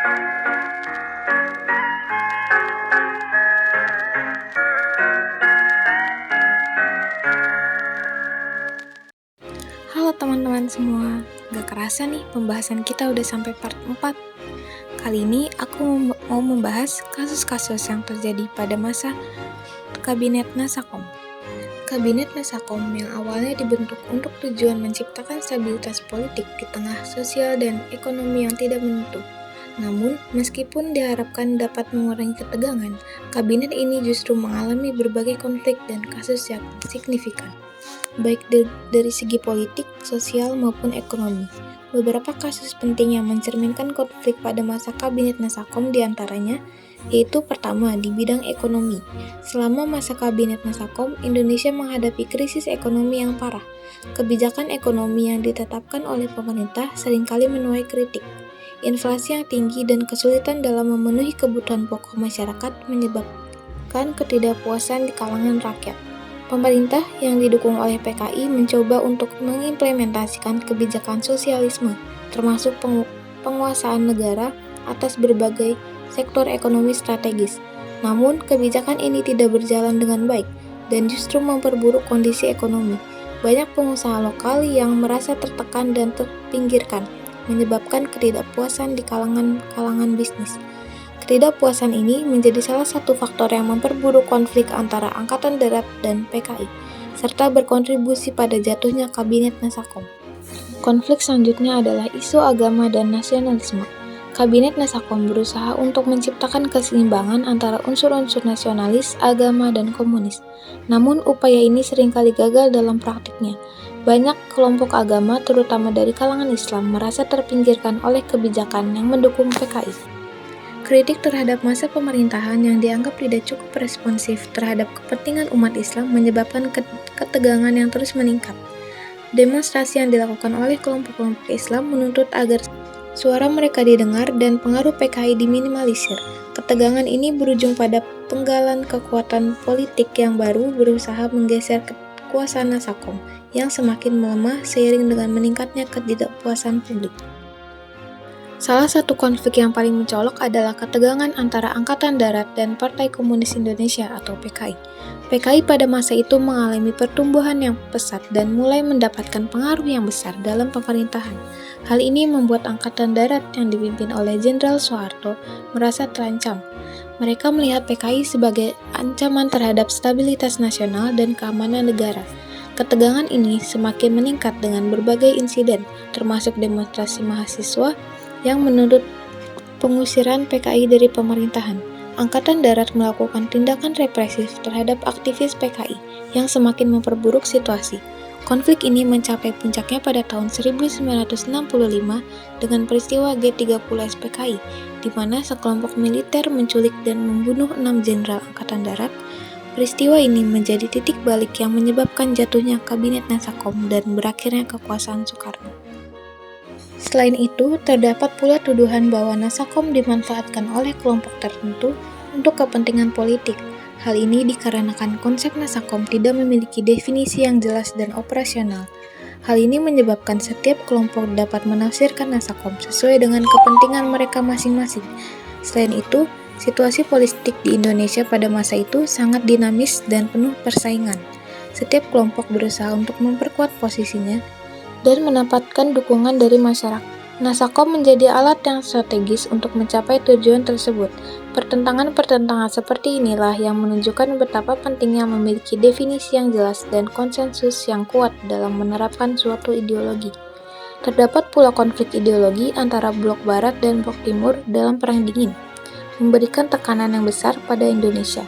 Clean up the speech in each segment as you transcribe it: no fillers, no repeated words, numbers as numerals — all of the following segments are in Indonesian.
Halo teman-teman semua, gak kerasa nih pembahasan kita udah sampai part 4. Kali ini aku mau membahas kasus-kasus yang terjadi pada masa Kabinet Nasakom. Kabinet Nasakom yang awalnya dibentuk untuk tujuan menciptakan stabilitas politik di tengah sosial dan ekonomi yang tidak menentu. Namun, meskipun diharapkan dapat mengurangi ketegangan, kabinet ini justru mengalami berbagai konflik dan kasus yang signifikan, baik dari segi politik, sosial, maupun ekonomi. Beberapa kasus penting yang mencerminkan konflik pada masa Kabinet Nasakom diantaranya, yaitu pertama, di bidang ekonomi. Selama masa Kabinet Nasakom, Indonesia menghadapi krisis ekonomi yang parah. Kebijakan ekonomi yang ditetapkan oleh pemerintah seringkali menuai kritik. Inflasi yang tinggi dan kesulitan dalam memenuhi kebutuhan pokok masyarakat menyebabkan ketidakpuasan di kalangan rakyat. Pemerintah yang didukung oleh PKI mencoba untuk mengimplementasikan kebijakan sosialisme, termasuk penguasaan negara atas berbagai sektor ekonomi strategis. Namun, kebijakan ini tidak berjalan dengan baik dan justru memperburuk kondisi ekonomi. Banyak pengusaha lokal yang merasa tertekan dan terpinggirkan, menyebabkan ketidakpuasan di kalangan bisnis. Ketidakpuasan ini menjadi salah satu faktor yang memperburuk konflik antara Angkatan Darat dan PKI, serta berkontribusi pada jatuhnya Kabinet Nasakom. Konflik selanjutnya adalah isu agama dan nasionalisme. Kabinet Nasakom berusaha untuk menciptakan keseimbangan antara unsur-unsur nasionalis, agama, dan komunis. Namun, upaya ini seringkali gagal dalam praktiknya. Banyak kelompok agama, terutama dari kalangan Islam, merasa terpinggirkan oleh kebijakan yang mendukung PKI. Kritik terhadap masa pemerintahan yang dianggap tidak cukup responsif terhadap kepentingan umat Islam menyebabkan ketegangan yang terus meningkat. Demonstrasi yang dilakukan oleh kelompok-kelompok Islam menuntut agar suara mereka didengar dan pengaruh PKI diminimalisir. Ketegangan ini berujung pada penggalan kekuatan politik yang baru berusaha menggeser kekuasaan Nasakom yang semakin melemah seiring dengan meningkatnya ketidakpuasan publik. Salah satu konflik yang paling mencolok adalah ketegangan antara Angkatan Darat dan Partai Komunis Indonesia atau PKI. PKI pada masa itu mengalami pertumbuhan yang pesat dan mulai mendapatkan pengaruh yang besar dalam pemerintahan. Hal ini membuat Angkatan Darat yang dipimpin oleh Jenderal Soeharto merasa terancam. Mereka melihat PKI sebagai ancaman terhadap stabilitas nasional dan keamanan negara. Ketegangan ini semakin meningkat dengan berbagai insiden, termasuk demonstrasi mahasiswa yang menuntut pengusiran PKI dari pemerintahan. Angkatan Darat melakukan tindakan represif terhadap aktivis PKI yang semakin memperburuk situasi. Konflik ini mencapai puncaknya pada tahun 1965 dengan peristiwa G30 SPKI, di mana sekelompok militer menculik dan membunuh 6 jenderal Angkatan Darat. Peristiwa ini menjadi titik balik yang menyebabkan jatuhnya Kabinet Nasakom dan berakhirnya kekuasaan Soekarno. Selain itu, terdapat pula tuduhan bahwa Nasakom dimanfaatkan oleh kelompok tertentu untuk kepentingan politik. Hal ini dikarenakan konsep Nasakom tidak memiliki definisi yang jelas dan operasional. Hal ini menyebabkan setiap kelompok dapat menafsirkan Nasakom sesuai dengan kepentingan mereka masing-masing. Selain itu, situasi politik di Indonesia pada masa itu sangat dinamis dan penuh persaingan. Setiap kelompok berusaha untuk memperkuat posisinya dan mendapatkan dukungan dari masyarakat. Nasakom menjadi alat yang strategis untuk mencapai tujuan tersebut. Pertentangan-pertentangan seperti inilah yang menunjukkan betapa pentingnya memiliki definisi yang jelas dan konsensus yang kuat dalam menerapkan suatu ideologi. Terdapat pula konflik ideologi antara blok Barat dan blok Timur dalam Perang Dingin, memberikan tekanan yang besar pada Indonesia.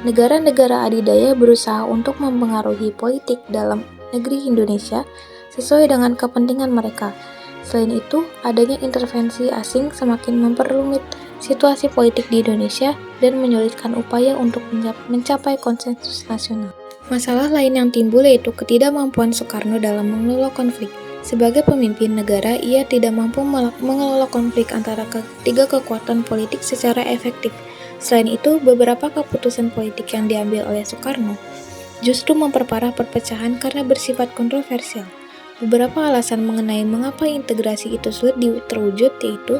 Negara-negara adidaya berusaha untuk mempengaruhi politik dalam negeri Indonesia sesuai dengan kepentingan mereka. Selain itu, adanya intervensi asing semakin memperrumit situasi politik di Indonesia dan menyulitkan upaya untuk mencapai konsensus nasional. Masalah lain yang timbul yaitu ketidakmampuan Soekarno dalam mengelola konflik. Sebagai pemimpin negara, ia tidak mampu mengelola konflik antara ketiga kekuatan politik secara efektif. Selain itu, beberapa keputusan politik yang diambil oleh Soekarno justru memperparah perpecahan karena bersifat kontroversial. Beberapa alasan mengenai mengapa integrasi itu sulit terwujud yaitu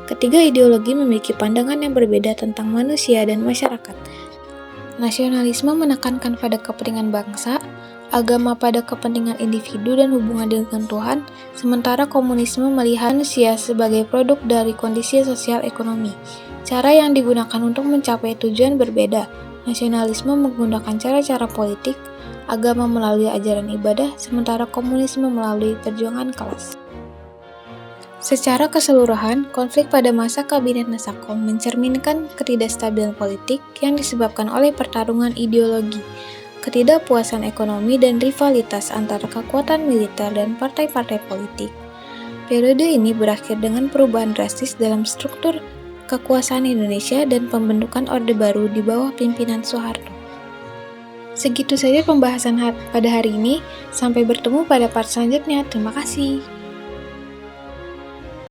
Ketiga ideologi memiliki pandangan yang berbeda tentang manusia dan masyarakat. Nasionalisme menekankan pada kepentingan bangsa, agama pada kepentingan individu dan hubungan dengan Tuhan, sementara komunisme melihat manusia sebagai produk dari kondisi sosial ekonomi. Cara yang digunakan untuk mencapai tujuan berbeda. Nasionalisme menggunakan cara-cara politik, agama melalui ajaran ibadah, sementara komunisme melalui perjuangan kelas. Secara keseluruhan, konflik pada masa Kabinet Nasakom mencerminkan ketidakstabilan politik yang disebabkan oleh pertarungan ideologi, ketidakpuasan ekonomi, dan rivalitas antara kekuatan militer dan partai-partai politik. Periode ini berakhir dengan perubahan drastis dalam struktur kekuasaan Indonesia dan pembentukan Orde Baru di bawah pimpinan Soeharto. Segitu saja pembahasan pada hari ini, sampai bertemu pada part selanjutnya. Terima kasih.